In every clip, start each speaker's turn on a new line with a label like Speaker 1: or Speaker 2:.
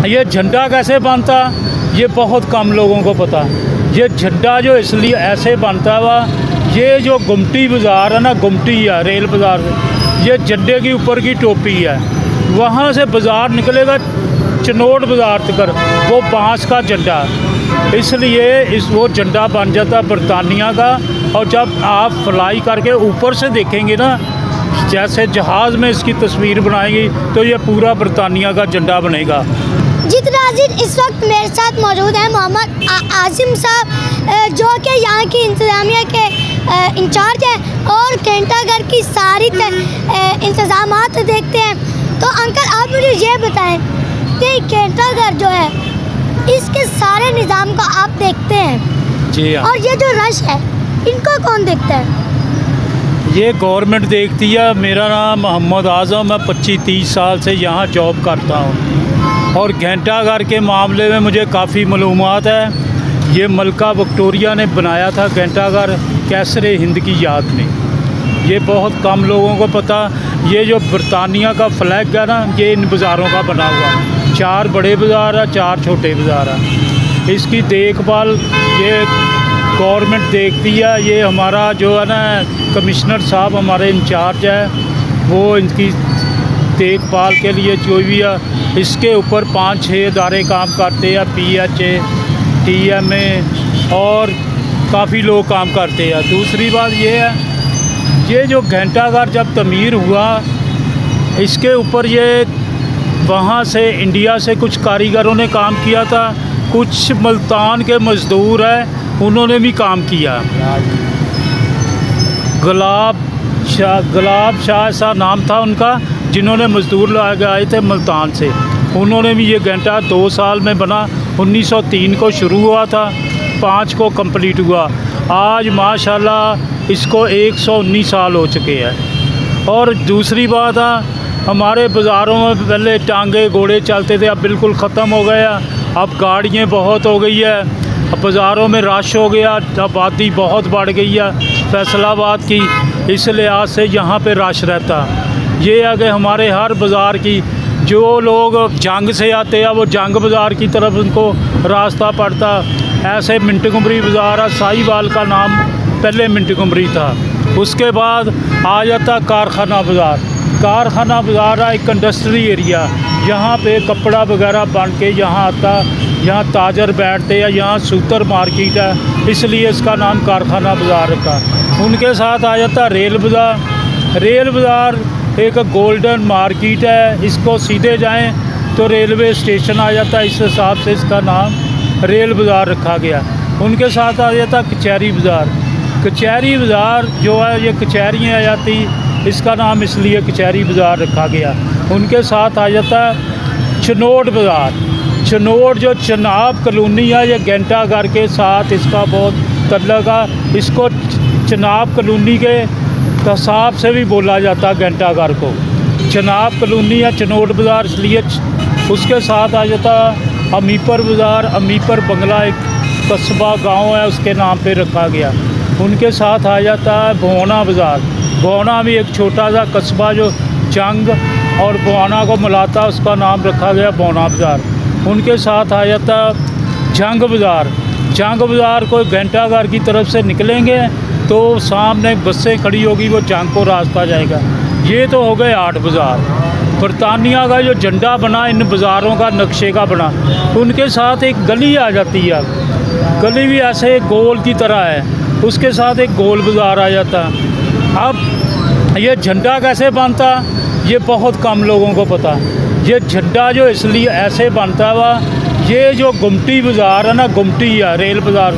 Speaker 1: ये झंडा कैसे बनता, ये बहुत कम लोगों को पता। ये झंडा जो इसलिए ऐसे बनता हुआ, ये जो गुमटी बाज़ार है ना, गुमटी है रेल बाज़ार, ये झंडे की ऊपर की टोपी है, वहाँ से बाज़ार निकलेगा चनोट बाज़ार तक, वो बांस का झंडा, इसलिए वो झंडा बन जाता बरतानिया का। और जब आप फ्लाई करके ऊपर से देखेंगे ना, जैसे जहाज़ में इसकी तस्वीर बनाएंगी, तो ये पूरा बरतानिया का झंडा बनेगा।
Speaker 2: जी तो नाज़रीन, इस वक्त मेरे साथ मौजूद हैं मोहम्मद आसिम साहब, जो कि यहाँ की इंतज़ामिया के इंचार्ज हैं और घंटाघर की सारी इंतज़ामात देखते हैं। तो अंकल, आप मुझे ये बताएं कि घंटाघर जो है, इसके सारे निज़ाम को आप देखते हैं
Speaker 1: जी हाँ।
Speaker 2: और ये जो रश है, इनको कौन देखता है?
Speaker 1: ये गवर्नमेंट देखती है। मेरा नाम मोहम्मद आज़म, मैं 25-30 साल से यहाँ जॉब करता हूँ और घंटाघर के मामले में मुझे काफ़ी मालूमात है। ये मलका विक्टोरिया ने बनाया था घंटाघर कैसरे हिंद की याद में, ये बहुत कम लोगों को पता। ये जो बरतानिया का फ्लैग है ना, ये इन बाज़ारों का बना हुआ, 4 बड़े बाज़ार है, 4 छोटे बाज़ार है। इसकी देखभाल ये गवर्नमेंट देखती है। ये हमारा जो है ना कमिश्नर साहब हमारे इंचार्ज है, वो इनकी देखभाल के लिए जो भी है, इसके ऊपर 5-6 इदारे काम करते हैं, PHA, TMA और काफ़ी लोग काम करते हैं। दूसरी बात ये है, ये जो घंटाघर जब तमीर हुआ, इसके ऊपर ये वहाँ से इंडिया से कुछ कारीगरों ने काम किया था, कुछ मुल्तान के मज़दूर हैं, उन्होंने भी काम किया। गुलाब शाह ऐसा नाम था उनका, जिन्होंने मज़दूर लगाए थे मुल्तान से, उन्होंने भी ये घंटा 2 साल में बना। 1903 को शुरू हुआ था, 5 को कंप्लीट हुआ। आज माशाल्लाह इसको 119 साल हो चुके हैं। और दूसरी बात है, हमारे बाज़ारों में पहले टांगे घोड़े चलते थे, अब बिल्कुल ख़त्म हो गया। अब गाड़ियाँ बहुत हो गई है, अब बाज़ारों में रश हो गया, आबादी बहुत बढ़ गई है फैसलाबाद की, इस लिहाज से यहाँ पे रश रहता। ये है कि हमारे हर बाज़ार की जो लोग जंग से आते हैं, वो जंग बाज़ार की तरफ उनको रास्ता पड़ता। ऐसे मिंटकुमरी बाज़ार है, साहिवाल का नाम पहले मिंटकुमरी था, उसके बाद आ जाता कारखाना बाज़ार। कारखाना बाज़ार है एक इंडस्ट्री एरिया, यहाँ पे कपड़ा वगैरह बन के यहाँ आता, यहाँ ताजर बैठते हैं, यहाँ सूतर मार्केट है, इसलिए इसका नाम कारखाना बाज़ार रखा। उनके साथ आ जाता रेल बाज़ार। रेल बाज़ार एक गोल्डन मार्केट है, इसको सीधे जाएं तो रेलवे स्टेशन आ जाता है, इस हिसाब से इसका नाम रेल बाज़ार रखा गया। उनके साथ आ जाता कचहरी बाज़ार। कचहरी बाज़ार जो है, ये कचहरियाँ आ जाती, इसका नाम इसलिए कचहरी बाज़ार रखा गया। उनके साथ आ जाता चनोट बाज़ार। चनोट जो चनाब कॉलोनी है, ये घंटाघर के साथ इसका बहुत तल्लुक़ है। इसको चनाब कॉलोनी के हिसाब से भी बोला जाता है घंटाघर को, चनाब कॉलोनी या चनोट बाज़ार, इसलिए उसके साथ आ जाता अमीपर बाज़ार। अमीपर बंगला एक कस्बा गांव है, उसके नाम पे रखा गया। उनके साथ आ जाता है भोना बाज़ार। भोना भी एक छोटा सा कस्बा जो जंग और भोना को मिलाता, उसका नाम रखा गया भोना बाज़ार। उनके साथ आ जाता जंग बाज़ार। जंग बाज़ार को घंटाघर की तरफ से निकलेंगे तो सामने बसें खड़ी होगी, वो जंग को रास्ता जाएगा। ये तो हो गए 8 बाज़ार। बरतानिया का जो झंडा बना, इन बाज़ारों का नक्शे का बना। उनके साथ एक गली आ जाती है, गली भी ऐसे गोल की तरह है, उसके साथ एक गोल बाज़ार आ जाता। अब ये झंडा कैसे बनता, ये बहुत कम लोगों को पता। ये झंडा जो इसलिए ऐसे बनता हुआ, ये जो गुमटी बाज़ार है ना, गुमटी है रेल बाज़ार,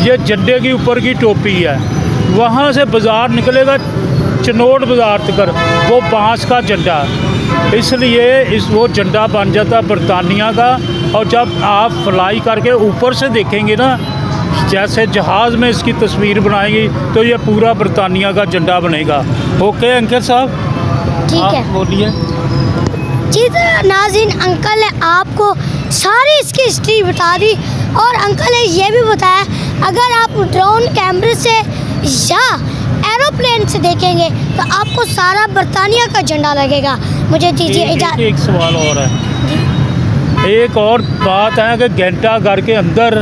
Speaker 1: ये झंडे की ऊपर की टोपी है, वहाँ से बाज़ार निकलेगा चनोट बाज़ार तक, वो बांस का झंडा, इसलिए वो झंडा बन जाता बरतानिया का। और जब आप फ्लाई करके ऊपर से देखेंगे ना, जैसे जहाज़ में इसकी तस्वीर बनाएंगी, तो ये पूरा बरतानिया का झंडा बनेगा। ओके अंकल साहब,
Speaker 2: ठीक है,
Speaker 1: बोलिए।
Speaker 2: जी तो नाज़रीन, अंकल ने आपको सारी इसकी हिस्ट्री बता दी और अंकल ने ये भी बताया, अगर आप ड्रोन कैमरे से या एरोप्लेन से देखेंगे तो आपको सारा बरतानिया का झंडा लगेगा। मुझे दीजिए इजाज़त।
Speaker 1: एक सवाल और है, एक और बात है कि घंटा घर के अंदर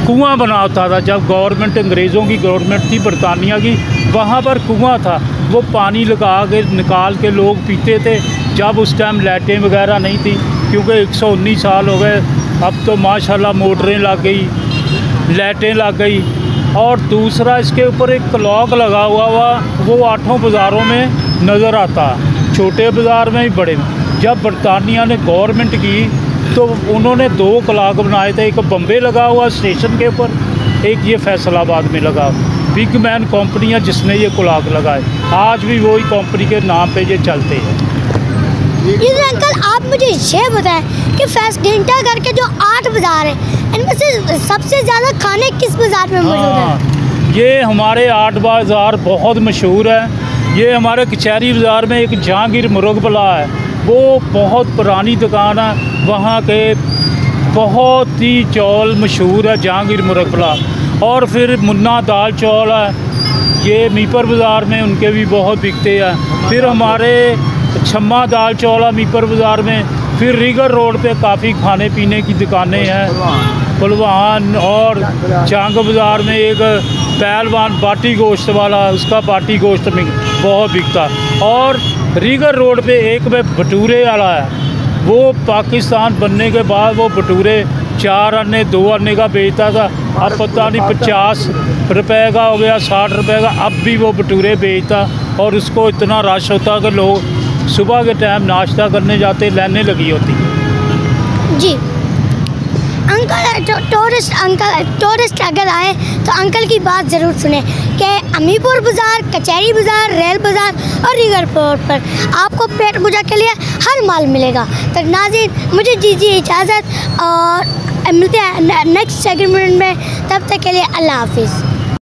Speaker 1: कुआं बना होता था। जब गवर्नमेंट, अंग्रेज़ों की गवर्नमेंट थी बरतानिया की, वहाँ पर कुआं था, वो पानी लगा के निकाल के लोग पीते थे। जब उस टाइम लाइटें वगैरह नहीं थी, क्योंकि 119 साल हो गए, अब तो माशाल्लाह मोटरें लग गई, लाइटें लग गई। और दूसरा इसके ऊपर एक क्लॉक लगा हुआ वो 8 बाज़ारों में नज़र आता, छोटे बाज़ार में ही बड़े में। जब बरतानिया ने गवर्नमेंट की तो उन्होंने 2 क्लॉक बनाए थे, एक बम्बे लगा हुआ स्टेशन के ऊपर, एक ये फैसलाबाद में लगा। बिग मैन कंपनी है जिसने ये क्लॉक लगाए, आज भी वही कंपनी के नाम पे ये चलते हैं।
Speaker 2: अंकल आप मुझे ये बताएं कि घंटाघर के जो 8 बाज़ार हैं, इनमें से सबसे ज़्यादा खाने किस बाज़ार में मौजूद हैं?
Speaker 1: ये हमारे 8 बाज़ार बहुत मशहूर है। ये हमारे कचहरी बाज़ार में एक जहांगीर मुर्गपला है, वो बहुत पुरानी दुकान है, वहाँ के बहुत ही चौल मशहूर है जहांगीर मुर्गपला। और फिर मुन्ना दाल चौल है, ये मीपर बाज़ार में उनके भी बहुत बिकते हैं। फिर हमारे छम्मा दाल चौल है मीपर बाज़ार में। फिर रीगर रोड पे काफ़ी खाने पीने की दुकानें हैं, पलवान। और चांग बाज़ार में एक पहलवान बाटी गोश्त वाला, उसका बाटी गोश्त में बहुत बिकता। और रीगर रोड पे एक में भटूरे वाला है, वो पाकिस्तान बनने के बाद वो भटूरे 4 आने 2 आने का बेचता था, अब पता नहीं 50 रुपए का हो गया, 60 रुपए का, अब भी वो भटूरे बेचता। और उसको इतना रश होता कि लोग सुबह के टाइम नाश्ता करने जाते, लाइनें लगी होती।
Speaker 2: जी अंकल, टूरिस्ट अगर आए तो अंकल की बात ज़रूर सुने कि अमीपुर बाज़ार, कचहरी बाज़ार, रेल बाज़ार और रीगर रोड पर आपको पेट पूजा के लिए हर माल मिलेगा। तो नाज़रीन मुझे दीजिए इजाज़त और मिलते हैं नेक्स्ट सेगमेंट में, तब तक के लिए अल्लाह हाफिज़।